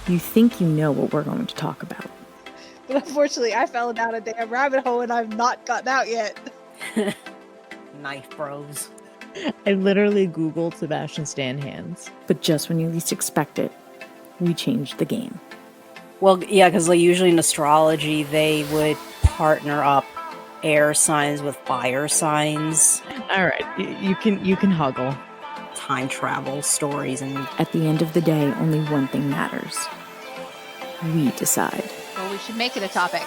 You think you know what we're going to talk about. But unfortunately, I fell down a damn rabbit hole and I've not gotten out yet. Knife bros. I literally Googled Sebastian Stan hands. But just when you least expect it, we changed the game. Well, yeah, because like usually in astrology, they would partner up air signs with fire signs. All right, you can huggle. Time travel stories, and At the end of the day, only one thing matters. We decide. Well, we should make it a topic.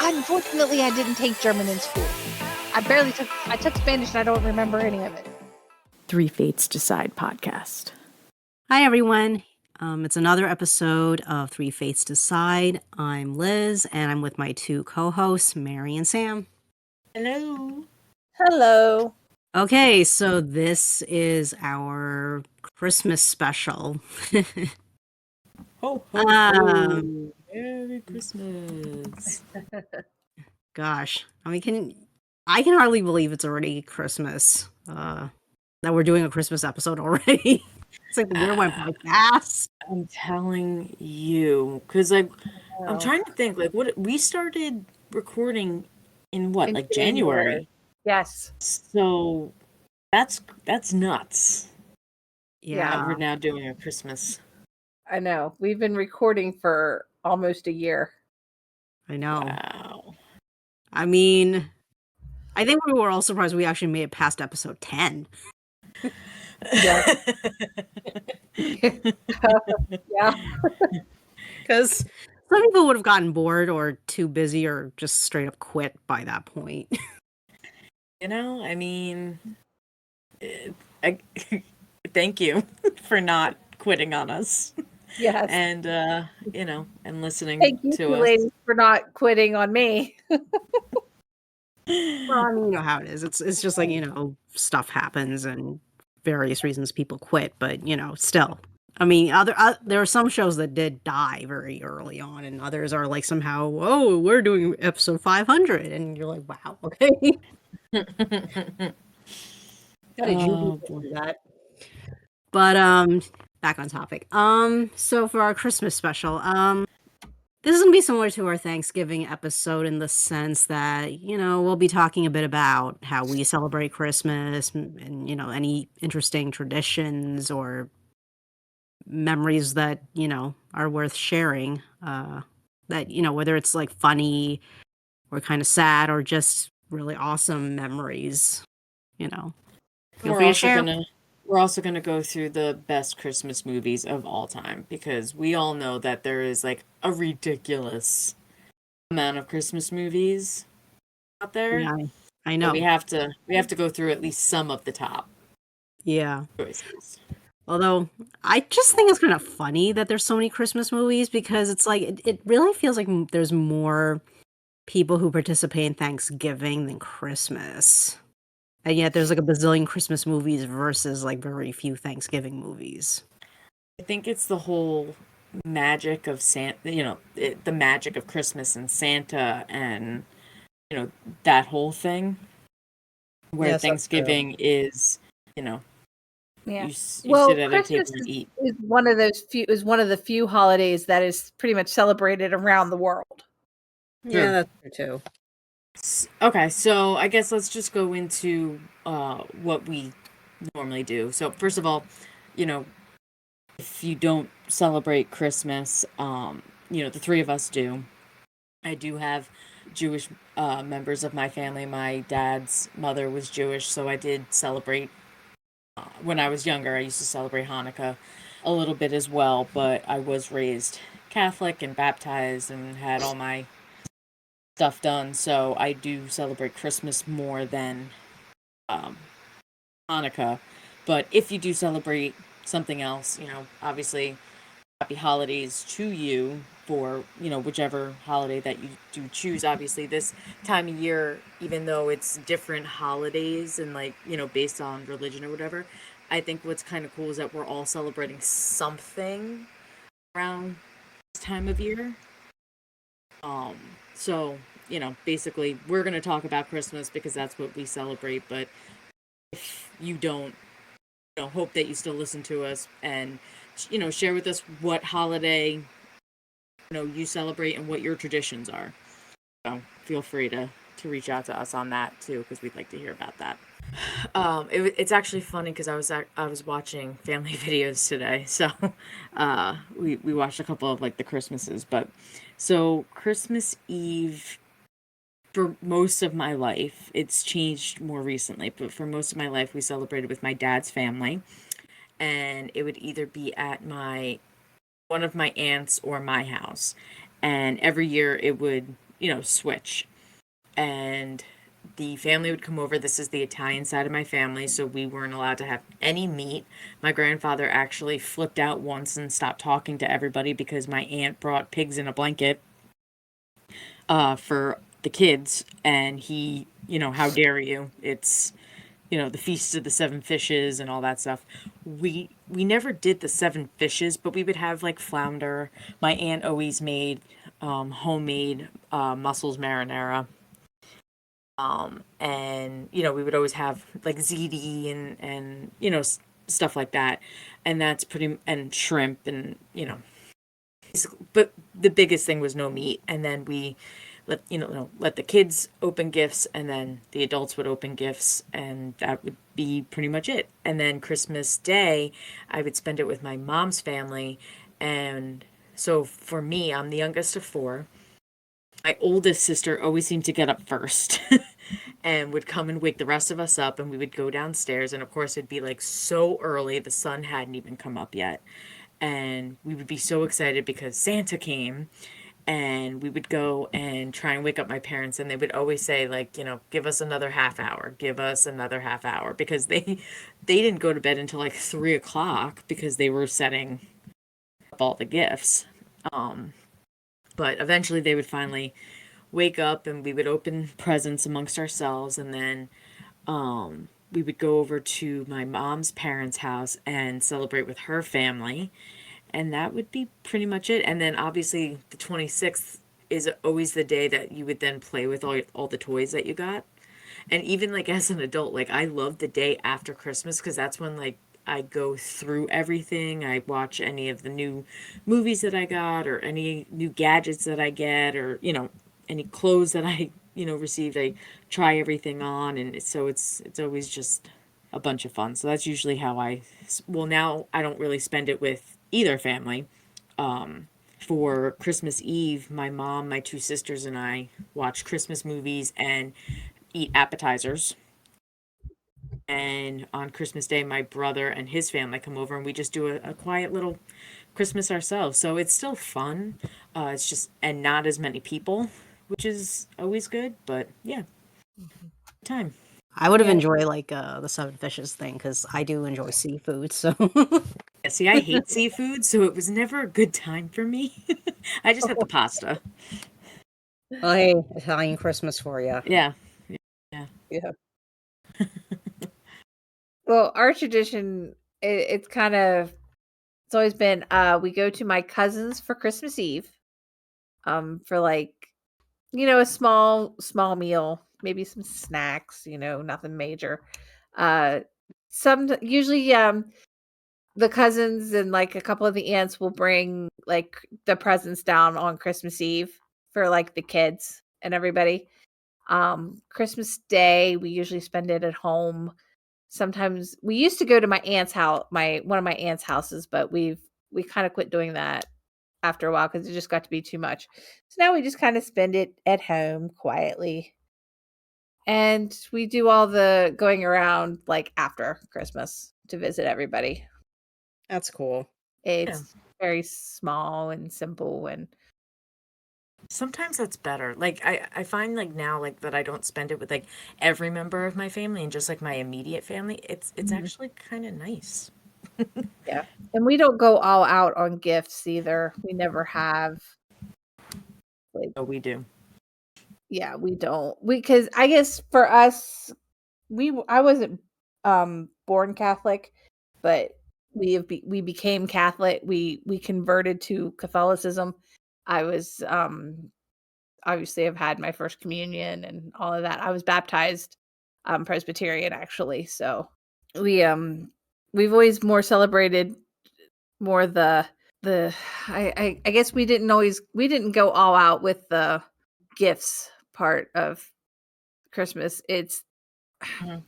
Unfortunately, I didn't take German in school. I took Spanish and I don't remember any of it. Three Fates Decide podcast. Hi everyone. It's another episode of Three Fates Decide. I'm Liz, and I'm with my two co-hosts, Mary and Sam. Hello. Hello. Okay, so this is our Christmas special. Ho, ho, ho. Merry Christmas. Gosh, I mean, I can hardly believe it's already Christmas. That we're doing a Christmas episode already. It's like the year went by fast. I'm telling you, because I'm trying to think, like, what we started recording in what, like January? Yes. So that's nuts. Yeah. That we're now doing a Christmas. I know. We've been recording for almost a year. I know. Wow. I mean, I think we were all surprised we actually made it past episode 10. Yeah. Yeah. Because some people would have gotten bored or too busy or just straight up quit by that point. You know, I mean, thank you for not quitting on us. Yes. And, and listening Thank you, to us. ladies, for not quitting on me. Well, I mean, you know how it is. It's just like, stuff happens and various reasons people quit, but, still. I mean, there are some shows that did die very early on, and others are like somehow, oh, we're doing episode 500, and you're like, wow, okay. How did you do that? But back on topic. So for our Christmas special, this is gonna be similar to our Thanksgiving episode in the sense that, we'll be talking a bit about how we celebrate Christmas and any interesting traditions or memories that, are worth sharing. That, whether it's like funny or kind of sad or just really awesome memories, Feel free to share. We're also going to go through the best Christmas movies of all time, because we all know that there is like a ridiculous amount of Christmas movies out there. Yeah, I know. So we have to go through at least some of the top. Yeah. Choices. Although I just think it's kind of funny that there's so many Christmas movies, because it's like it really feels like there's more people who participate in Thanksgiving than Christmas. And yet there's like a bazillion Christmas movies versus like very few Thanksgiving movies. I think it's the whole magic of Santa, the magic of Christmas and Santa and, that whole thing. Where Thanksgiving is, Yeah. you Well, sit at a Christmas table and eat. is one of the few holidays that is pretty much celebrated around the world. Yeah, that's true too. Okay, so I guess let's just go into what we normally do. So first of all, if you don't celebrate Christmas, the three of us do. I do have Jewish members of my family. My dad's mother was Jewish, so I did celebrate. When I was younger, I used to celebrate Hanukkah a little bit as well, but I was raised Catholic and baptized and had all my stuff done, so I do celebrate Christmas more than Hanukkah. But if you do celebrate something else, obviously happy holidays to you for, whichever holiday that you do choose. Obviously this time of year, even though it's different holidays and like, based on religion or whatever, I think what's kind of cool is that we're all celebrating something around this time of year. So, basically we're going to talk about Christmas because that's what we celebrate, but if you don't, hope that you still listen to us and share with us what holiday you celebrate and what your traditions are. So feel free to reach out to us on that too, because we'd like to hear about that. It's actually funny because I was watching family videos today, so we watched a couple of like the Christmases, but so Christmas Eve for most of my life, it's changed more recently, but for most of my life, we celebrated with my dad's family, and it would either be at one of my aunts or my house, and every year it would switch, and the family would come over. This is the Italian side of my family, so we weren't allowed to have any meat. My grandfather actually flipped out once and stopped talking to everybody because my aunt brought pigs in a blanket for the kids, and he, how dare you? It's the feast of the seven fishes and all that stuff. We never did the seven fishes, but we would have like flounder. My aunt always made homemade mussels marinara. And we would always have like ziti and stuff like that, and that's pretty, and shrimp, and but the biggest thing was no meat. And then we let the kids open gifts, and then the adults would open gifts, and that would be pretty much it. And then Christmas Day, I would spend it with my mom's family. And so for me, I'm the youngest of four. My oldest sister always seemed to get up first and would come and wake the rest of us up, and we would go downstairs, and of course it'd be like so early, the sun hadn't even come up yet, and we would be so excited because Santa came. And we would go and try and wake up my parents, and they would always say like, give us another half hour, give us another half hour, because they didn't go to bed until like 3 o'clock because they were setting up all the gifts. But eventually they would finally wake up, and we would open presents amongst ourselves, and then we would go over to my mom's parents' house and celebrate with her family, and that would be pretty much it. And then obviously the 26th is always the day that you would then play with all the toys that you got. And even like as an adult, like I love the day after Christmas, because that's when like I go through everything. I watch any of the new movies that I got, or any new gadgets that I get, or any clothes that I received. I try everything on, and so it's always just a bunch of fun. So that's usually how well, now I don't really spend it with either family. For Christmas Eve, my mom, my two sisters, and I watch Christmas movies and eat appetizers. And on Christmas Day, my brother and his family come over, and we just do a quiet little Christmas ourselves. So it's still fun. It's just, and not as many people, which is always good. But yeah, time. I would have Yeah. enjoyed like the seven fishes thing because I do enjoy seafood. So Yeah, see, I hate seafood, so it was never a good time for me. I just had the pasta. well, hey, Italian Christmas for you. Yeah. Yeah. Well, our tradition, it's kind of, it's always been, we go to my cousin's for Christmas Eve, for like, a small meal, maybe some snacks, nothing major. Usually, the cousins and like a couple of the aunts will bring like the presents down on Christmas Eve for like the kids and everybody. Christmas Day, we usually spend it at home. Sometimes we used to go to my aunt's house, one of my aunt's houses, but we kind of quit doing that after a while because it just got to be too much. So now we just kind of spend it at home quietly. And we do all the going around like after Christmas to visit everybody. That's cool. It's very small and simple, and Sometimes that's better. Like I find like now like that I don't spend it with like every member of my family and just like my immediate family. It's Mhm. actually kind of nice. yeah. And we don't go all out on gifts either. We never have. Like, So we do. yeah, we don't. Because I guess for us, I wasn't born Catholic, but we became Catholic. We converted to Catholicism. I was obviously I've had my first communion and all of that. I was baptized Presbyterian actually. So we we've always more celebrated more the I guess we didn't go all out with the gifts part of Christmas. It's Mhm.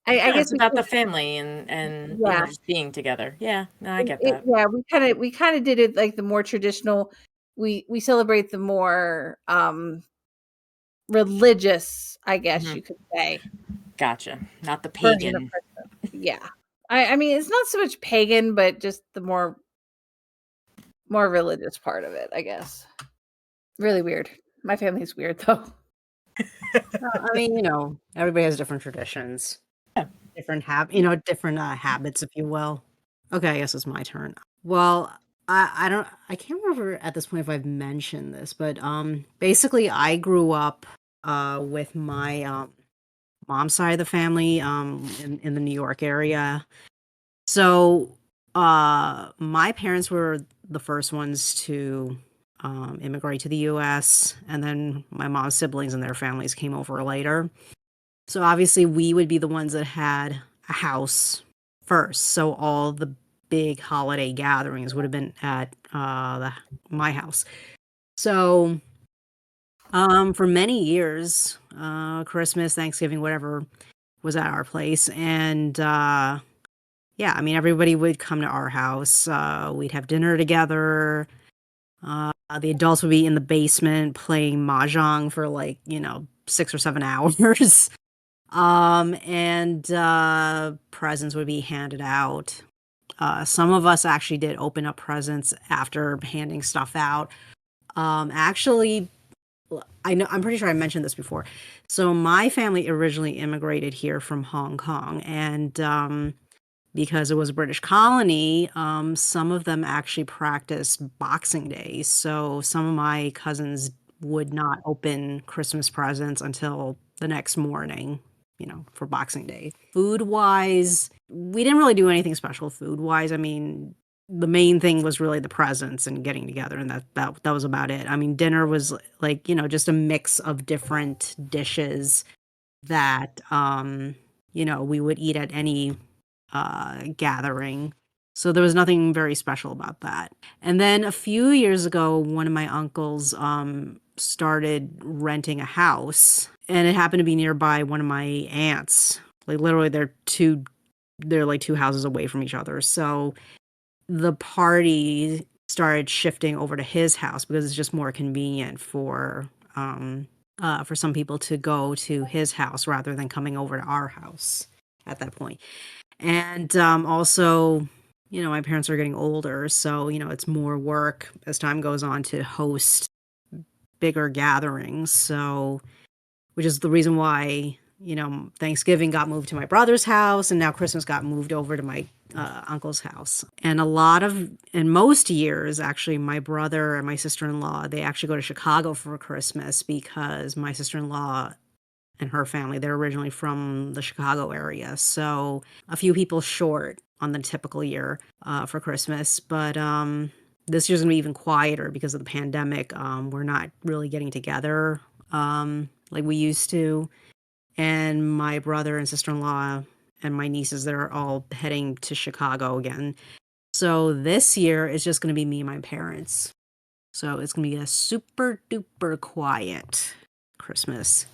I Yeah, guess it's we about the could, family and yeah. just being together. Yeah, no, I get that. Yeah, we kind of did it like the more traditional. We celebrate the more religious, I guess Mhm. you could say, Gotcha. Not the version of pagan. Christmas. Yeah. I mean, it's not so much pagan, but just the more religious part of it, I guess. Really weird. My family's weird though. I mean, everybody has different traditions, Yeah. different habits, if you will. Okay, I guess it's my turn. Well, I can't remember at this point if I've mentioned this, but basically I grew up with my mom's side of the family in the New York area. So my parents were the first ones to immigrate to the US, and then my mom's siblings and their families came over later. So obviously we would be the ones that had a house first. So all the big holiday gatherings would have been at my house. So for many years, Christmas, Thanksgiving, whatever was at our place. And yeah, I mean, everybody would come to our house. We'd have dinner together. The adults would be in the basement playing mahjong for 6 or 7 hours. And presents would be handed out. Some of us actually did open up presents after handing stuff out. Actually, I'm pretty sure I mentioned this before. So my family originally immigrated here from Hong Kong, and because it was a British colony, some of them actually practiced Boxing Day. So some of my cousins would not open Christmas presents until the next morning, for Boxing Day. Food wise, we didn't really do anything special food wise. I mean, the main thing was really the presents and getting together, and that was about it. I mean, dinner was just a mix of different dishes that we would eat at any gathering. So there was nothing very special about that. And then a few years ago, one of my uncles started renting a house, and it happened to be nearby one of my aunts. Like literally, they're like two houses away from each other. So the party started shifting over to his house because it's just more convenient for some people to go to his house rather than coming over to our house at that point. And also, my parents are getting older, so it's more work as time goes on to host bigger gatherings. So, which is the reason why Thanksgiving got moved to my brother's house, and now Christmas got moved over to my uncle's house. And most years, actually, my brother and my sister-in-law, they actually go to Chicago for Christmas because my sister-in-law and her family, they're originally from the Chicago area. So a few people short on the typical year for Christmas. But this year's gonna be even quieter because of the pandemic. We're not really getting together like we used to. And my brother and sister-in-law and my nieces, they're all heading to Chicago again. So this year is just gonna be me and my parents. So it's gonna be a super duper quiet Christmas.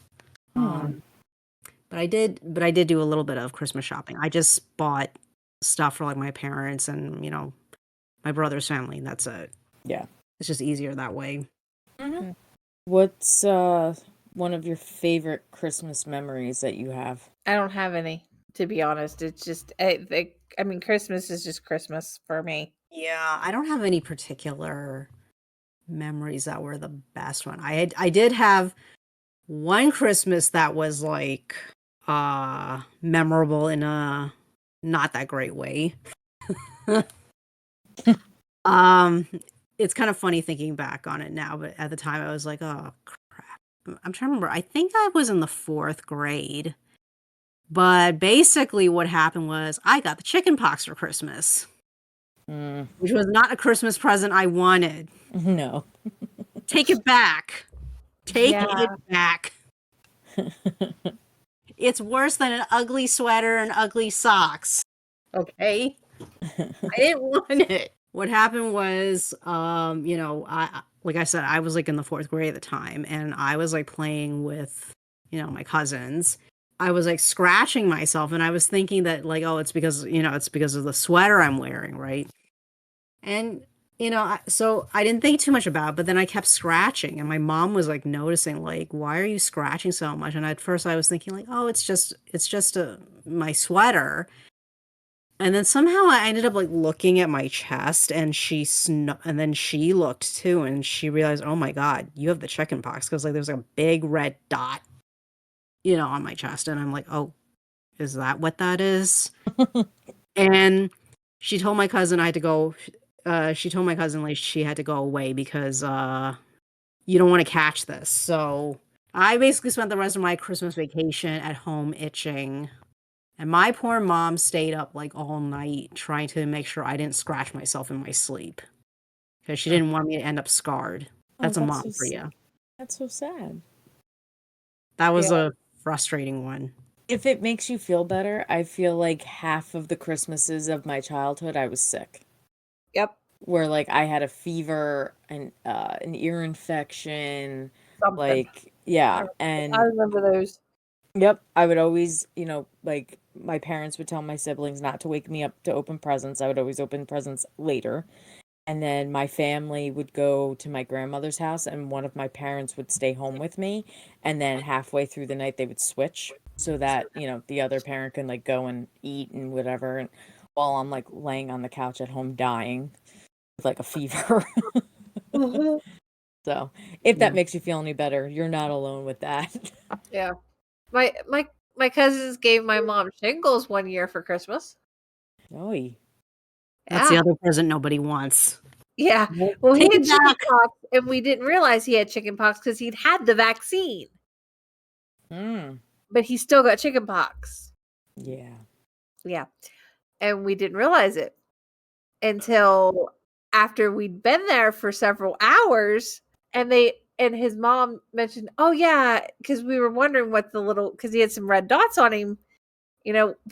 But I did do a little bit of Christmas shopping. I just bought stuff for like my parents and, my brother's family, and that's it. Yeah. It's just easier that way. What's one of your favorite Christmas memories that you have? I don't have any, to be honest. It's just I mean, Christmas is just Christmas for me. Yeah, I don't have any particular memories that were the best one. I did have one Christmas that was like memorable in a not that great way. Um, it's kind of funny thinking back on it now, but at the time I was like, "Oh crap." I'm trying to remember. I think I was in the 4th grade. But basically what happened was I got the chicken pox for Christmas, which was not a Christmas present I wanted. No. Take it back. Take Yeah. it back. It's worse than an ugly sweater and ugly socks. Okay? I didn't want it. What happened was, like I said, I was like in the fourth grade at the time, and I was like playing with, my cousins. I was like scratching myself, and I was thinking that like, oh, it's because of the sweater I'm wearing, right? And so I didn't think too much about it, but then I kept scratching, and my mom was like noticing, like, why are you scratching so much? And at first I was thinking like, oh, it's just my sweater. And then somehow I ended up like looking at my chest, and and then she looked too, and she realized, oh my God, you have the chicken pox, because like there's like a big red dot, on my chest, and I'm like, oh, is that what that is? And she told my cousin I had to go. She told my cousin like she had to go away because you don't want to catch this. So I basically spent the rest of my Christmas vacation at home itching. And my poor mom stayed up like all night trying to make sure I didn't scratch myself in my sleep because she didn't want me to end up scarred. Oh, That's a that's mom for you. That's so sad. That was Yeah. a frustrating one. If it makes you feel better, I feel like half of the Christmases of my childhood I was sick. Yep. Where like I had a fever and an ear infection, Something. like yeah, and I remember those. yep, I would always, like my parents would tell my siblings not to wake me up to open presents. I would always open presents later. And then my family would go to my grandmother's house, and one of my parents would stay home with me. And then halfway through the night, they would switch so that, the other parent can like go and eat and whatever. And while I'm like laying on the couch at home dying with like a fever. So if that Yeah. makes you feel any better, you're not alone with that. Yeah. My cousins gave my mom shingles one year for Christmas. Oy. That's the Yeah. other present nobody wants. Yeah. Nope. Well, he Take had it chicken back. pox, and we didn't realize he had chicken pox because he'd had the vaccine, Mm. but he still got chicken pox. Yeah. Yeah. And we didn't realize it until after we'd been there for several hours, and his mom mentioned, oh yeah, because we were wondering what because he had some red dots on him,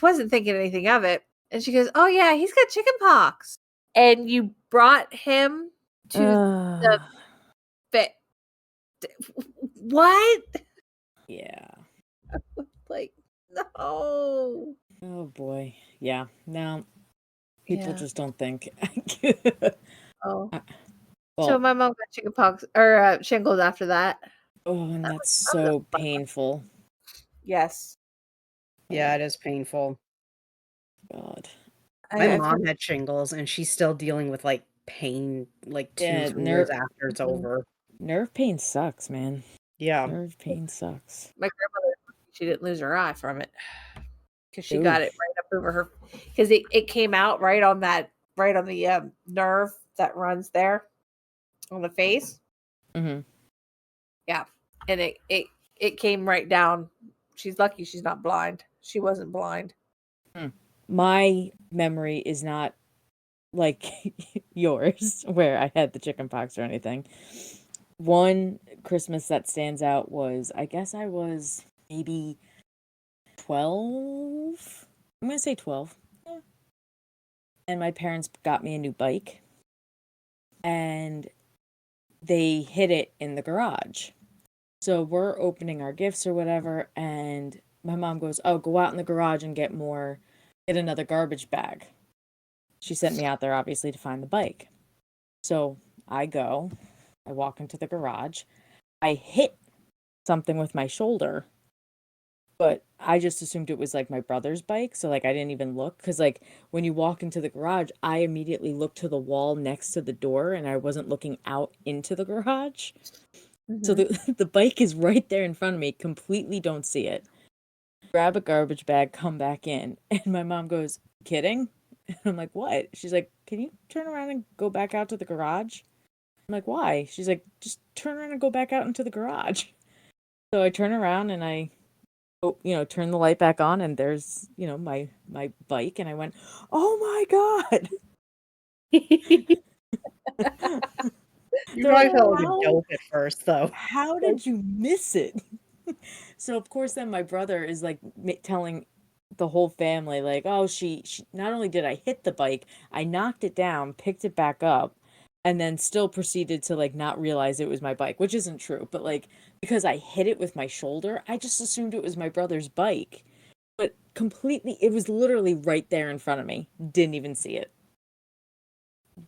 wasn't thinking anything of it. And she goes, oh yeah, he's got chicken pox. And you brought him to the vet. What? Yeah. Like, no. Oh boy. Yeah. No, people Yeah. just don't think. Oh. Well, So my mom got chicken pox or shingles after that. oh, and That that's was a so fun one. painful. Yes. Yeah, it is painful. God. My I mom had shingles, and she's still dealing with like pain like 2-3 years nerve after it's Mhm. over. nerve pain sucks, man. Yeah. Nerve pain sucks. My grandmother, she didn't lose her eye from it because she Oof. got it right up over her, because it came out right on the nerve that runs there on the face. Mm-hmm. Yeah, and it came right down. She's lucky she's not blind. She wasn't blind. My memory is not like yours, where I had the chicken pox or anything. One Christmas that stands out was, I guess I was maybe 12. I'm gonna say 12. Yeah. And my parents got me a new bike, and they hid it in the garage. So we're opening our gifts or whatever, and my mom goes, oh, go out in the garage and get another garbage bag. She sent me out there, obviously, to find the bike. So I walk into the garage, I hit something with my shoulder, but I just assumed it was like my brother's bike. So like I didn't even look, because like when you walk into the garage, I immediately looked to the wall next to the door, and I wasn't looking out into the garage. So the bike is right there in front of me, completely don't see it. Grab a garbage bag, come back in. And my mom goes, kidding? And I'm like, what? She's like, can you turn around and go back out to the garage? I'm like, why? She's like, just turn around and go back out into the garage. So I turn around and I, turn the light back on, and there's, my bike. And I went, oh my God. You They're probably like, felt like a how? dope at first, though. How did you miss it? So of course then my brother is like telling the whole family, like, oh, she not only did I hit the bike, I knocked it down, picked it back up, and then still proceeded to like not realize it was my bike, which isn't true, but like because I hit it with my shoulder, I just assumed it was my brother's bike. But completely, it was literally right there in front of me. Didn't even see it.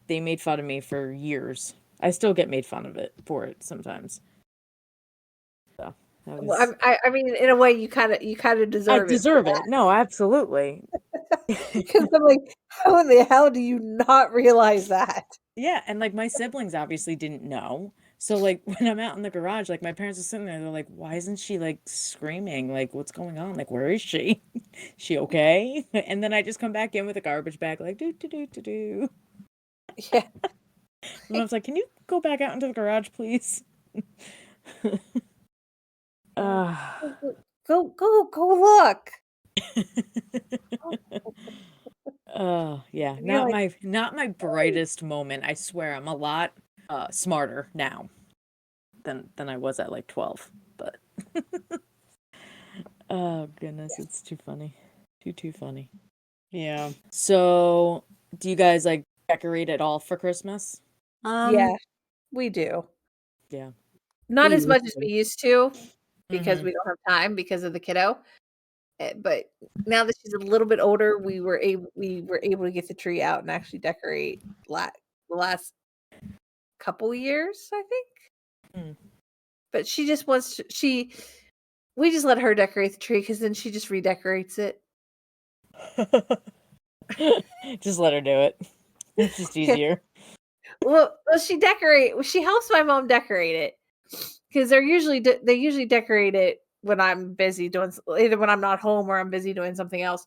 They made fun of me for years. I still get made fun of it for it sometimes. So that Well, was. I mean, in a way, you kind of I deserve it deserve it. No, absolutely. because I'm like, how in the hell do you not realize that? Yeah, and like my siblings obviously didn't know. So like when I'm out in the garage, like my parents are sitting there, they're like, "Why isn't she like screaming? Like what's going on? Like where is she? She okay?" And then I just come back in with a garbage bag, like do do do do do. Yeah, And I was like, "Can you go back out into the garage, please?" Uh, go look. yeah, You're like, not my brightest moment. I swear, I'm a lot smarter now than I was at like 12. But oh goodness, it's too funny. Too funny. Yeah. So, do you guys like decorate at all for Christmas? yeah, we do. Yeah. Not We as used much as to. we used to because Mm-hmm. we don't have time because of the kiddo. But now that she's a little bit older, we were able to get the tree out and actually decorate the last couple years, I think. Mm. But she just wants to, we just let her decorate the tree because then she just redecorates it. Just let her do it. It's just easier. Well, she helps my mom decorate it because they usually decorate it when I'm busy doing either when I'm not home or I'm busy doing something else.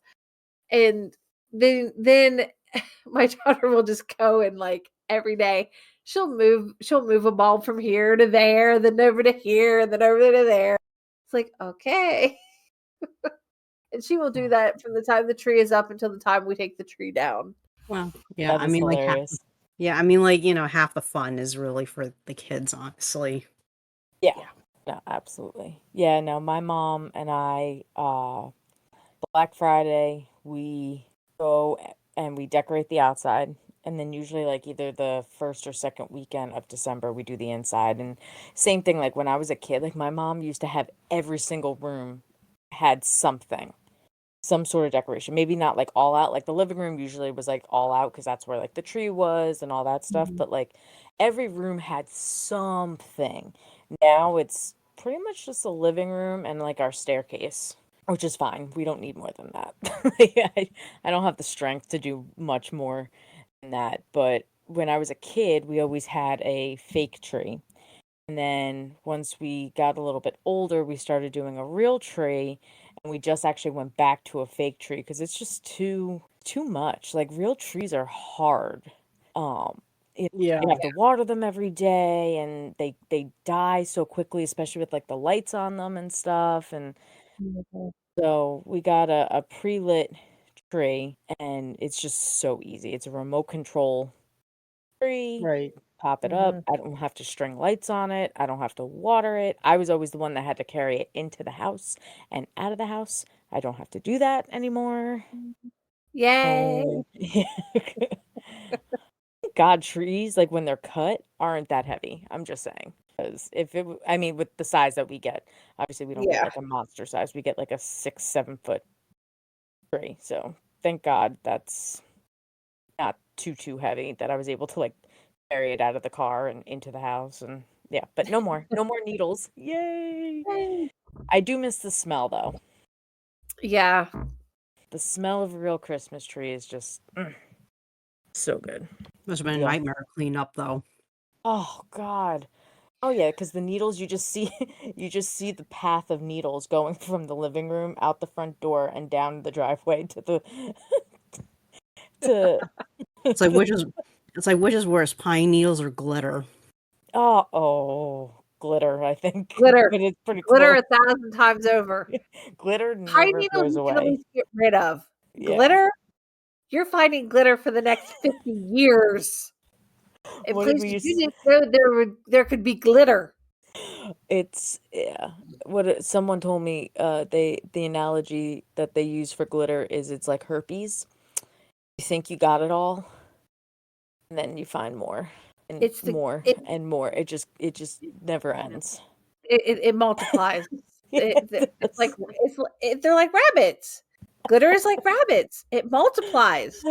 And then my daughter will just go and like every day she'll move a bulb from here to there, then over to here, and then over to there. It's like, okay. And she will do that from the time the tree is up until the time we take the tree down. Well, yeah. That I is mean, like hilarious. half the fun is really for the kids, honestly. Yeah. Yeah. No, absolutely. Yeah, no, my mom and I, Black Friday, we go and we decorate the outside. And then usually like either the first or second weekend of December, we do the inside. And same thing, like when I was a kid, like my mom used to have every single room had something, some sort of decoration. Maybe not like all out. Like the living room usually was like all out because that's where like the tree was and all that stuff. Mhm. But like every room had something. Now it's pretty much just a living room and like our staircase, which is fine. We don't need more than that. Like, I don't have the strength to do much more than that. But when I was a kid, we always had a fake tree. And then once we got a little bit older, we started doing a real tree, and we just actually went back to a fake tree because it's just too much. Like real trees are hard. Um, Yeah. you have to water them every day, and they die so quickly, especially with like the lights on them and stuff. And Mhm. so we got a pre-lit tree, and it's just so easy. It's a remote control tree. Right. Pop it up. Mhm. I don't have to string lights on it. I don't have to water it. I was always the one that had to carry it into the house and out of the house. I don't have to do that anymore. Yay. And God, trees, like when they're cut, aren't that heavy. I'm just saying. Because I mean, with the size that we get, obviously we don't get Yeah. like a monster size. We get like a 6, 7 foot tree. So thank God that's not too heavy that I was able to like carry it out of the car and into the house and yeah, but no more needles. Yay. Yay. I do miss the smell though. Yeah. The smell of a real Christmas tree is just so good. Must have been a Yeah. nightmare to clean up, though. Oh God. Oh yeah, because the needles you just see you just see the path of needles going from the living room out the front door and down the driveway to the to It's like which is worse, pine needles or glitter? glitter, I think. Glitter. But it's pretty Glitter close. 1,000 times over. Glitter Pine never needles goes you can at away. least get rid of. Yeah. Glitter, you're finding glitter for the next 50 years. In What did we places you use? didn't know there could be glitter. It's yeah. Someone told me the analogy that they use for glitter is it's like herpes. You think you got it all, and then you find more and It's the more it and more. It just never ends. it multiplies. Yeah, it It's like does. they're like rabbits. Glitter is like rabbits. It multiplies.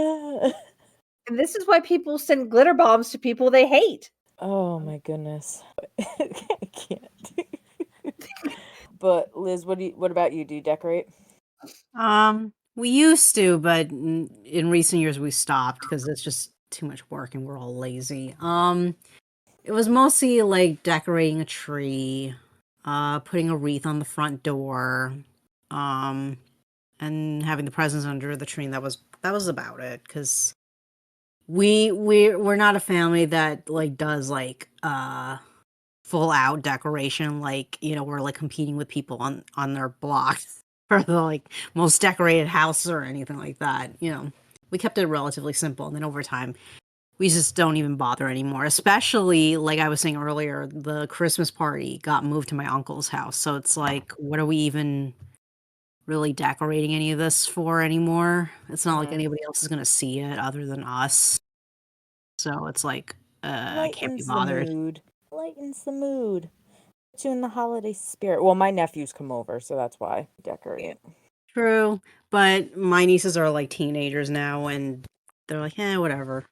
And this is why people send glitter bombs to people they hate. Oh my goodness. I can't. But Liz, what about you? Do you decorate? We used to, but in recent years we stopped because it's just too much work and we're all lazy. It was mostly like decorating a tree, putting a wreath on the front door, um, and having the presents under the tree. And that was about it. Because we're not a family that like does like full out decoration. Like we're like competing with people on their blocks for the like most decorated house or anything like that. We kept it relatively simple, and then over time we just don't even bother anymore. Especially, like I was saying earlier, the Christmas party got moved to my uncle's house. So it's like, what are we even really decorating any of this for anymore? It's not like Mm. anybody else is going to see it other than us. So it's like, I can't be Lightens the bothered. mood. Lightens the mood. Puts you in the holiday spirit. Well, my nephews come over, so that's why I decorate. True. But my nieces are like teenagers now and they're like, whatever.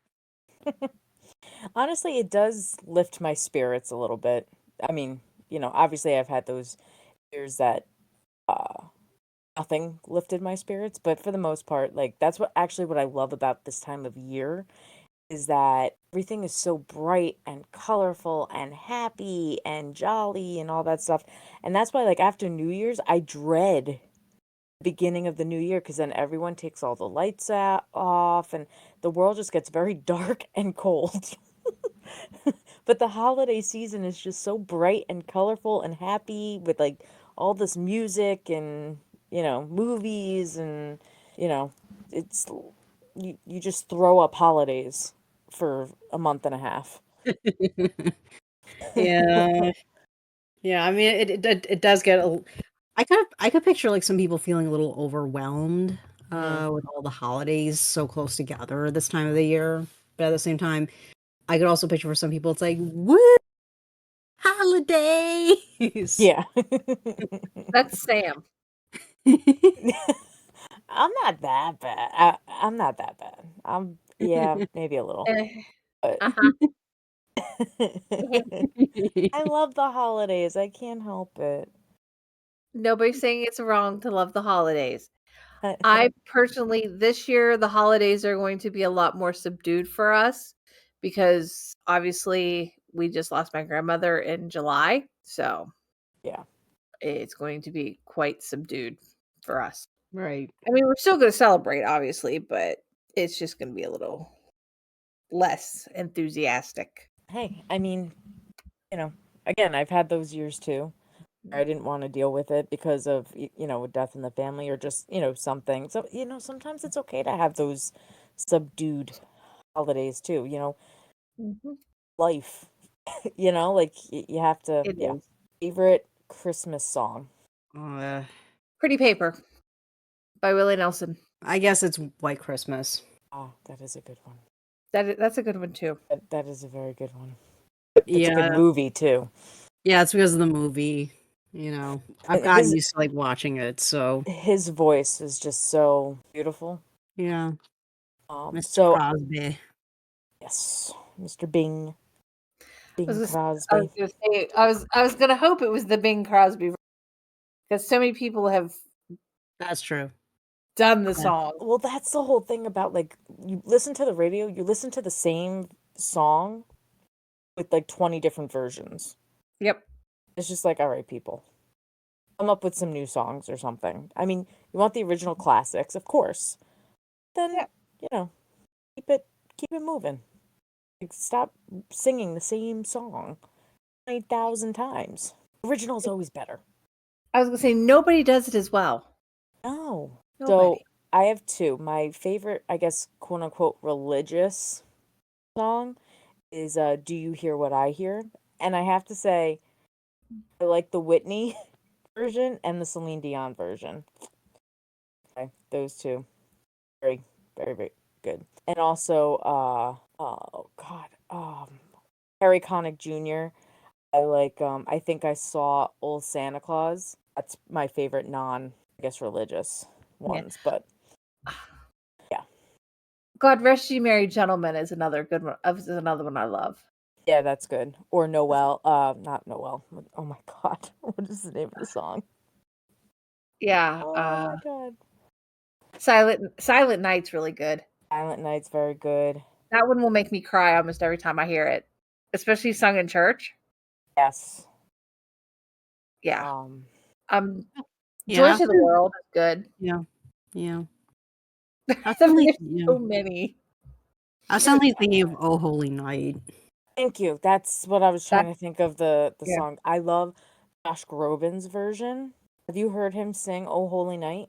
Honestly, it does lift my spirits a little bit. I mean, obviously I've had those years that uh nothing lifted my spirits, but for the most part, like that's what I love about this time of year is that everything is so bright and colorful and happy and jolly and all that stuff. And that's why like after New Year's, I dread the beginning of the new year because then everyone takes all the lights off and the world just gets very dark and cold. But the holiday season is just so bright and colorful and happy with like all this music and, movies and, you know, it's you just throw up holidays for a month and a half. Yeah. Yeah, I mean, it does get I could picture like some people feeling a little overwhelmed Mhm. with all the holidays so close together this time of the year. But at the same time, I could also picture for some people it's like, "What holidays?" Yeah. That's Sam. I'm not that bad. I'm not that bad. Yeah, maybe a little. Eh, But uh-huh. I love the holidays. I can't help it. Nobody's saying it's wrong to love the holidays. I personally, this year, the holidays are going to be a lot more subdued for us because obviously we just lost my grandmother in July. So Yeah. it's going to be quite subdued for us. Right. I mean, we're still going to celebrate, obviously, but it's just going to be a little less enthusiastic. Hey, I mean, again, I've had those years too. I didn't want to deal with it because of, death in the family or just, something. So, sometimes it's okay to have those subdued holidays too, Mhm. life, like you have to, It yeah. is. Favorite Christmas song. Uh, Pretty Paper by Willie Nelson. I guess it's White Christmas. Oh, that is a good one. That's a good one too. That is a very good one. It's a good Yeah. movie too. Yeah, it's because of the movie. I've gotten His used to like watching it, so his voice is just so beautiful. yeah. Mr. So Crosby. yes, Mr. Bing, I was Bing I was Crosby. gonna say I was gonna hope it was the Bing Crosby because so many people have That's true. done the Yeah. song. Well, that's the whole thing about like you listen to the radio, you listen to the same song with like 20 different versions. Yep. It's just like, all right, people, come up with some new songs or something. I mean, you want the original classics, of course. Then, Yeah. you know, keep it moving. Like, stop singing the same song 9,000 times. Original's always better. I was gonna say nobody does it as well. No. So Nobody. I have two. My favorite, I guess, quote unquote, religious song is Do You Hear What I Hear? And I have to say, I like the Whitney version and the Celine Dion version. Okay, those two. Very, very, very good. And also, oh God, Harry Connick Jr. I like, I think I saw Old Santa Claus. That's my favorite I guess, religious ones, but yeah. God Rest You Merry Gentlemen is another good one. Is another one I love. Yeah, that's good. Or Noel, not Noel. Oh my God. What is the name of the song? Yeah. Oh my God. Silent Night's really good. Silent Night's very good. That one will make me cry almost every time I hear it, especially sung in church. Yes. Yeah. Yeah, Joy to the World is good. yeah. There's Yeah. so many. I was suddenly thinking of Oh Holy Night. Thank you. That's what I was trying to think of the Yeah. song. I love Josh Groban's version. Have you heard him sing Oh Holy Night?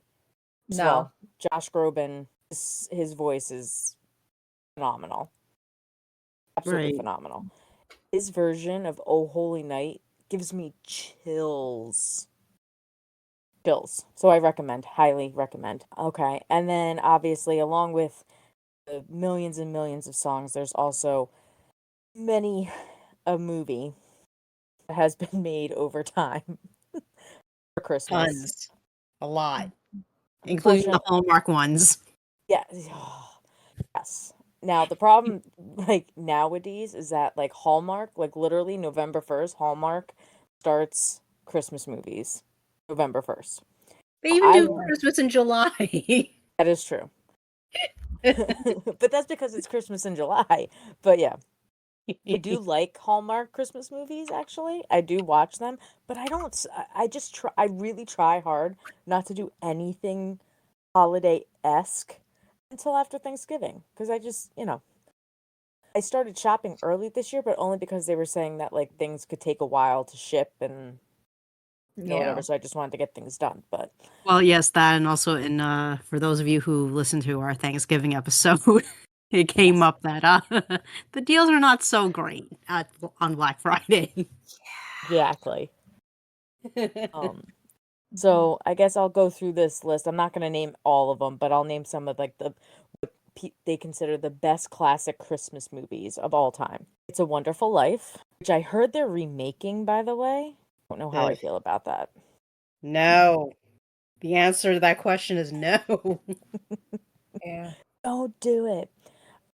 First of No. all, Josh Groban, his voice is phenomenal. Absolutely Right. phenomenal. His version of Oh Holy Night gives me chills. Chills. So I recommend, highly recommend. Okay. And then obviously, along with the millions and millions of songs, there's also many a movie that has been made over time for Christmas. Tons. A lot. Including the Hallmark ones. Yeah. Yes. Now the problem like nowadays is that like Hallmark, like literally November 1st, Hallmark starts Christmas movies. November 1st. They even do Christmas in July. That is true. But that's because it's Christmas in July. But yeah. I do like Hallmark Christmas movies, actually. I do watch them, but I just try, I really try hard not to do anything holiday-esque until after Thanksgiving. Because I just, I started shopping early this year, but only because they were saying that, like, things could take a while to ship and, whatever. So I just wanted to get things done, but. Well, yes, that, and also for those of you who listened to our Thanksgiving episode, it came up that the deals are not so great on Black Friday. Exactly. So I guess I'll go through this list. I'm not going to name all of them, but I'll name some of like what they consider the best classic Christmas movies of all time. It's a Wonderful Life, which I heard they're remaking, by the way. Don't know how I feel about that. No. The answer to that question is no. Yeah. Don't do it.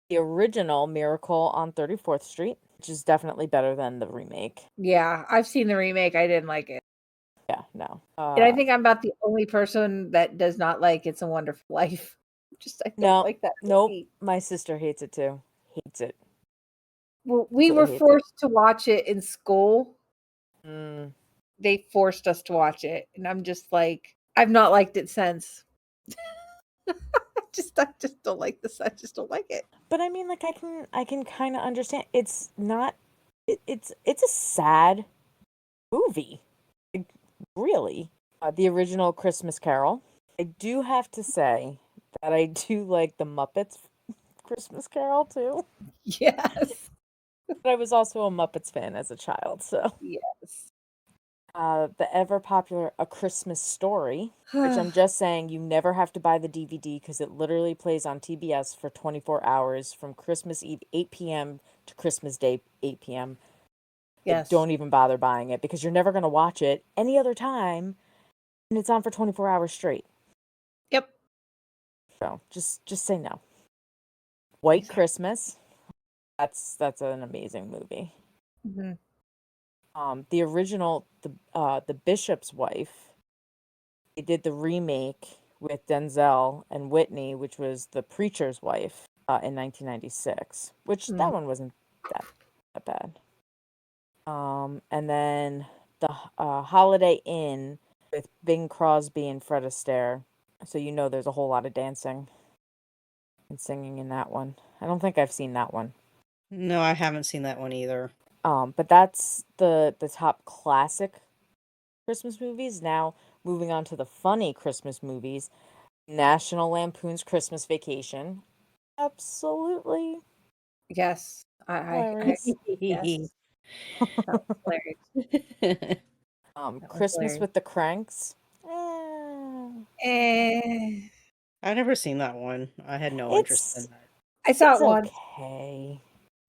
The original Miracle on 34th Street, which is definitely better than the remake. Yeah, I've seen the remake. I didn't like it. Yeah, no. And I think I'm about the only person that does not like It's a Wonderful Life. I don't like that Nope. movie. My sister hates it too. Hates it. Well, we Absolutely were hates forced to watch it in school. it. They forced us to watch it, and I'm just like, I've not liked it since. I just don't like this. I just don't like it. But I mean, like, I can kind of understand. It's not. It's a sad movie. Like, really. The original Christmas Carol. I do have to say that I do like the Muppets Christmas Carol too. Yes. But I was also a Muppets fan as a child, so. Yes. The ever popular A Christmas Story, which I'm just saying you never have to buy the DVD because it literally plays on TBS for 24 hours from Christmas Eve 8 p.m. to Christmas Day 8 p.m. Yes. Don't even bother buying it because you're never going to watch it any other time and it's on for 24 hours straight. Yep. So just say no. White Christmas. That's an amazing movie. Mm-hmm. The original, the Bishop's Wife. They did the remake with Denzel and Whitney, which was The Preacher's Wife, in 1996, which that one wasn't that bad. And then the Holiday Inn with Bing Crosby and Fred Astaire. So there's a whole lot of dancing and singing in that one. I don't think I've seen that one. No, I haven't seen that one either. But that's the top classic Christmas movies. Now, moving on to the funny Christmas movies. National Lampoon's Christmas Vacation. Absolutely Yes. hilarious. Yes. That was hilarious. That was Christmas hilarious. with the Cranks. Eh, Eh, I've never seen that one. I had no interest in it's that. I saw it's it once, okay.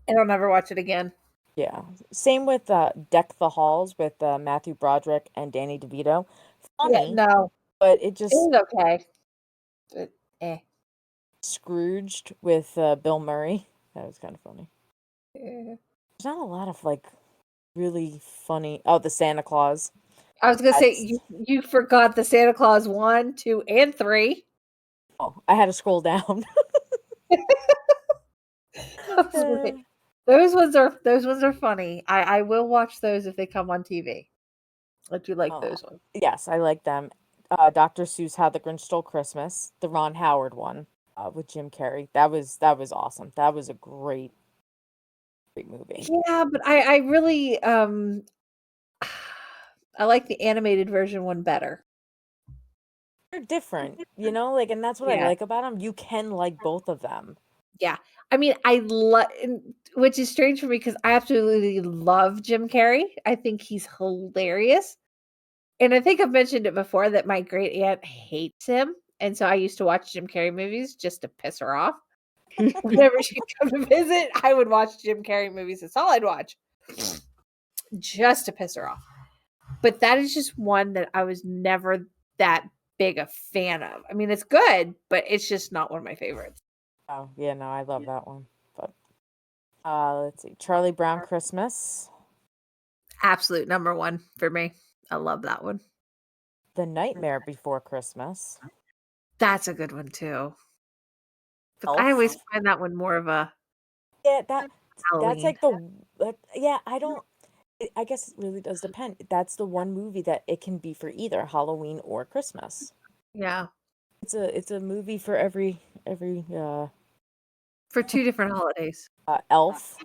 and I'll never watch it again. Yeah. Same with Deck the Halls with Matthew Broderick and Danny DeVito. Yeah, Funny, no, but it it just was okay. But Scrooged with Bill Murray. That was kind of funny. eh. There's not a lot of like really funny. Oh, the Santa Claus. I was gonna say That's you forgot the Santa Claus 1, 2, and 3. oh, I had to scroll down. I was gonna say, those ones are funny. I will watch those if they come on TV. I do like Uh, those ones. yes, I like them. Dr. Seuss How the Grinch Stole Christmas, the Ron Howard one with Jim Carrey. That was awesome. That was a great movie. Yeah, but I really I like the animated version one better. They're different, like, and that's what I Yeah. like about them. You can like both of them. Yeah. I mean, I love, which is strange for me because I absolutely love Jim Carrey. I think he's hilarious. And I think I've mentioned it before that my great aunt hates him. And so I used to watch Jim Carrey movies just to piss her off. Whenever she'd come to visit, I would watch Jim Carrey movies. That's all I'd watch just to piss her off. But that is just one that I was never that big a fan of. I mean, it's good, but it's just not one of my favorites. Oh, yeah, no, I love that one. But let's see. Charlie Brown Christmas, Absolute number one for me. I love that one. The Nightmare Before Christmas, That's a good one too. But I Elf. always find that one more of a Yeah, that's Halloween. like yeah, I guess it really does depend. That's the one movie that it can be for either Halloween or Christmas. Yeah. It's a movie for every For 2 different holidays. Elf.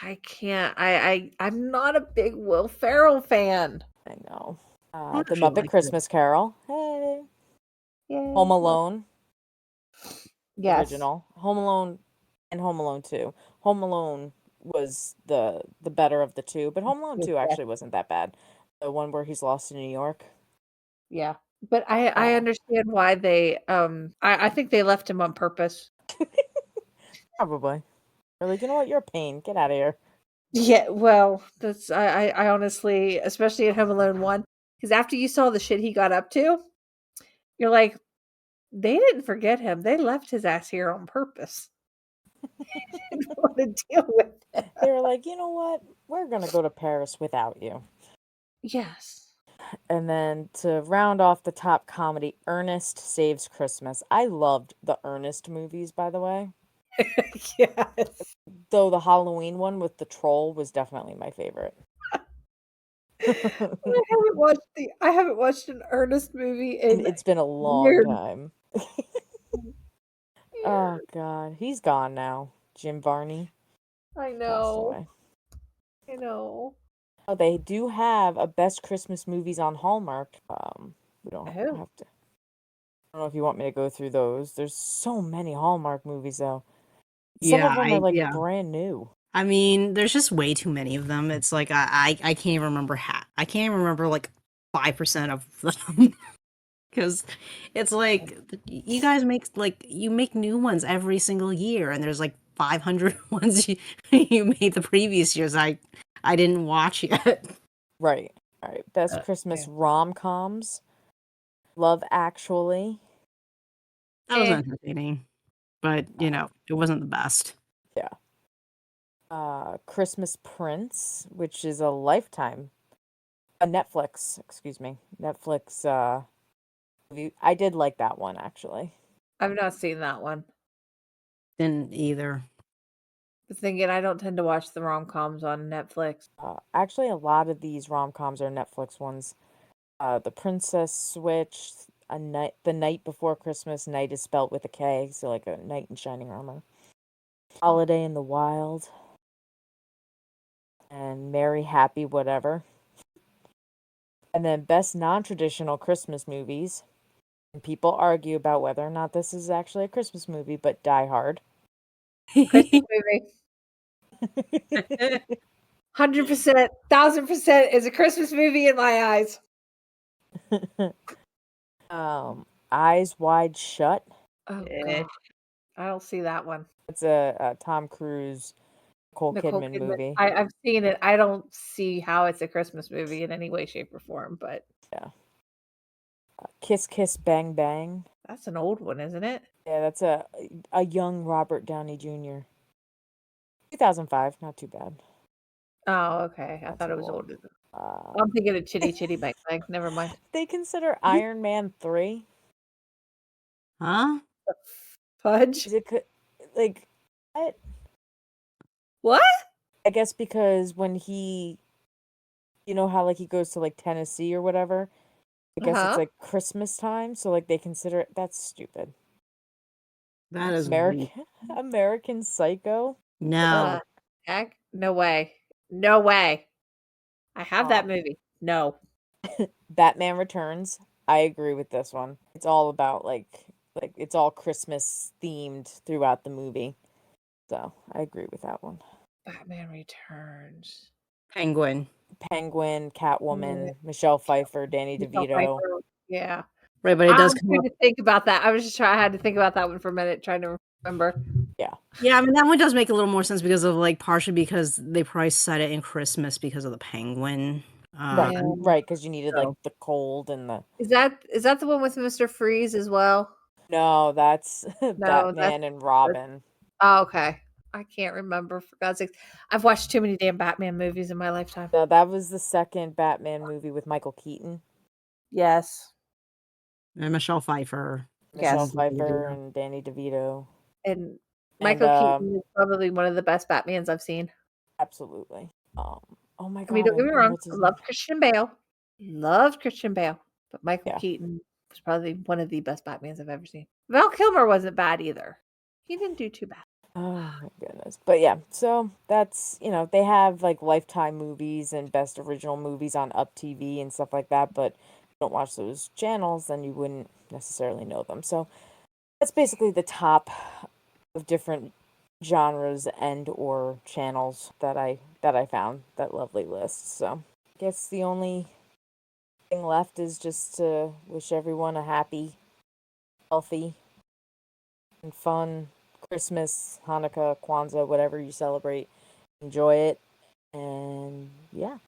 I can't. I'm not a big Will Ferrell fan. I know. I The actually Muppet liked it. Christmas Carol. Hey. Yay. Home Alone, Yes. original. Home Alone and Home Alone 2. Home Alone was the better of the two, but Home Alone 2 Yeah. actually wasn't that bad. The one where he's lost in New York. Yeah. But I Uh, understand why they I think they left him on purpose. Probably. They're like, you know what? You're a pain. Get out of here. Yeah, well, that's I honestly, especially in Home Alone 1, because after you saw the shit he got up to, you're like, they didn't forget him. They left his ass here on purpose. Didn't want to deal with it. They were like, you know what? We're gonna go to Paris without you. Yes. And then to round off the top comedy, Ernest Saves Christmas. I loved the Ernest movies, by the way. Yes. Though the Halloween one with the troll was definitely my favorite. I haven't watched an Ernest movie And in it's been a long years. time. Oh God, he's gone now. Jim Varney I passed know. away. I know. Oh, they do have a best Christmas movies on Hallmark. We don't Oh. have to. I don't know if you want me to go through those. There's so many Hallmark movies though. Some of them are like brand new. I mean, there's just way too many of them. It's like I can't even remember I can't even remember like 5% of them. Because it's like you guys you make new ones every single year, and there's like 500 ones you made the previous years. I didn't watch yet. Right. All right. Best Christmas rom-coms. Love Actually. That was entertaining, but it wasn't the best. Yeah. Christmas Prince, which is a Lifetime, a Netflix, excuse me, Netflix movie. I did like that one actually. I've not seen that one. Didn't either. I was thinking I don't tend to watch the rom-coms on Netflix. Actually, a lot of these rom-coms are Netflix ones. The Princess Switch, The Night Before Christmas. Night is spelled with a K, so like a knight in shining armor. Holiday in the Wild. And Merry Happy Whatever. And then best non-traditional Christmas movies. And people argue about whether or not this is actually a Christmas movie, but Die Hard. Christmas movie. 100%, 1000% is a Christmas movie in my eyes. Eyes Wide Shut. Oh Eh. god, I don't see that one. It's a Tom Cruise, Nicole Nicole Kidman Kidman. movie. I've seen it. I don't see how it's a Christmas movie in any way, shape, or form. But Yeah. Kiss Kiss Bang Bang. that's an old one, isn't it? Yeah, that's a young Robert Downey Jr. 2005, not too bad. Oh, okay. I Not thought too it was old. older. I'm thinking of Chitty Chitty Bang Bang. Never mind. They consider Iron Man 3. Huh? Fudge. Is it like what? What? I guess because when he, you know how like he goes to like Tennessee or whatever. I guess it's like Christmas time, so like they consider it. That's stupid. That is American Psycho. no. Heck? No way. No way. I have that Um, movie. No. Batman Returns. I agree with this one. It's all about like it's all Christmas themed throughout the movie. So I agree with that one. Batman Returns. Penguin. Penguin, Catwoman, Michelle Pfeiffer, Danny Michelle DeVito. Pfeiffer. Yeah. Right, but it I does was come trying up. to think about that. I was just trying. I had to think about that one for a minute, trying to remember. Yeah, I mean that one does make a little more sense because of like partially because they probably set it in Christmas because of the penguin. Right, Yeah. right, because you needed like so- the cold and the. Is that the one with Mr. Freeze as well? No, that's No, Batman and Robin. Oh, okay. I can't remember for God's sake. I've watched too many damn Batman movies in my lifetime. No, that was the second Batman movie with Michael Keaton, Yes. And Michelle Pfeiffer. Michelle Yes. Pfeiffer, and Danny DeVito. And And Michael Keaton is probably one of the best Batmans I've seen. absolutely. Oh my I mean, God, don't get me and wrong. what's I his love name? Christian Bale. Loved Christian Bale. But Michael Yeah. Keaton was probably one of the best Batmans I've ever seen. Val Kilmer wasn't bad either. He didn't do too bad. Oh my goodness. But yeah, so that's, they have like Lifetime movies and Best Original Movies on Up TV and stuff like that, but if you don't watch those channels, then you wouldn't necessarily know them. So that's basically the top of different genres and or channels that I found, that lovely list. So I guess the only thing left is just to wish everyone a happy, healthy, and fun Christmas, Hanukkah, Kwanzaa, whatever you celebrate. Enjoy it. And yeah.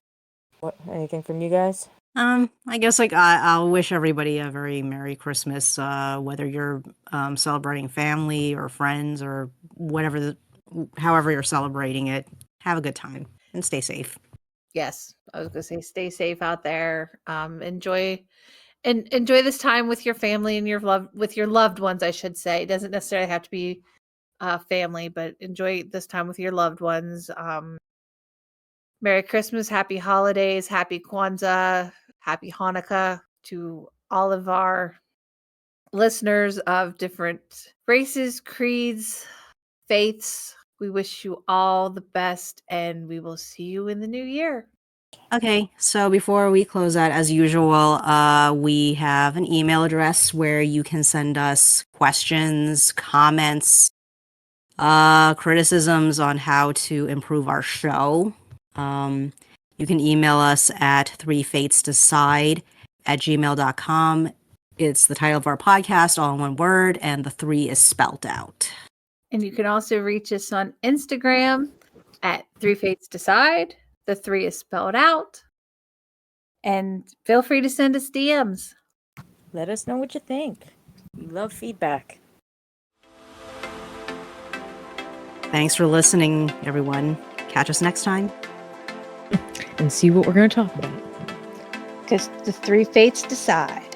Anything from you guys? I guess like I'll wish everybody a very Merry Christmas, whether you're celebrating family or friends or however you're celebrating it. Have a good time and stay safe. Yes. I was gonna say stay safe out there. Enjoy this time with your family and your loved ones, I should say. It doesn't necessarily have to be family, but enjoy this time with your loved ones. Merry Christmas, happy holidays, happy Kwanzaa, happy Hanukkah to all of our listeners of different races, creeds, faiths. We wish you all the best, and we will see you in the new year. Okay, so before we close out, as usual, we have an email address where you can send us questions, comments, criticisms on how to improve our show. You can email us at threefatesdecide@gmail.com. It's the title of our podcast, all in one word, and the 3 is spelt out. And you can also reach us on Instagram at Three Fates Decide. The 3 is spelled out. And feel free to send us DMs. Let us know what you think. We love feedback. Thanks for listening, everyone. Catch us next time. And see what we're going to talk about. Because the 3 Fates decide.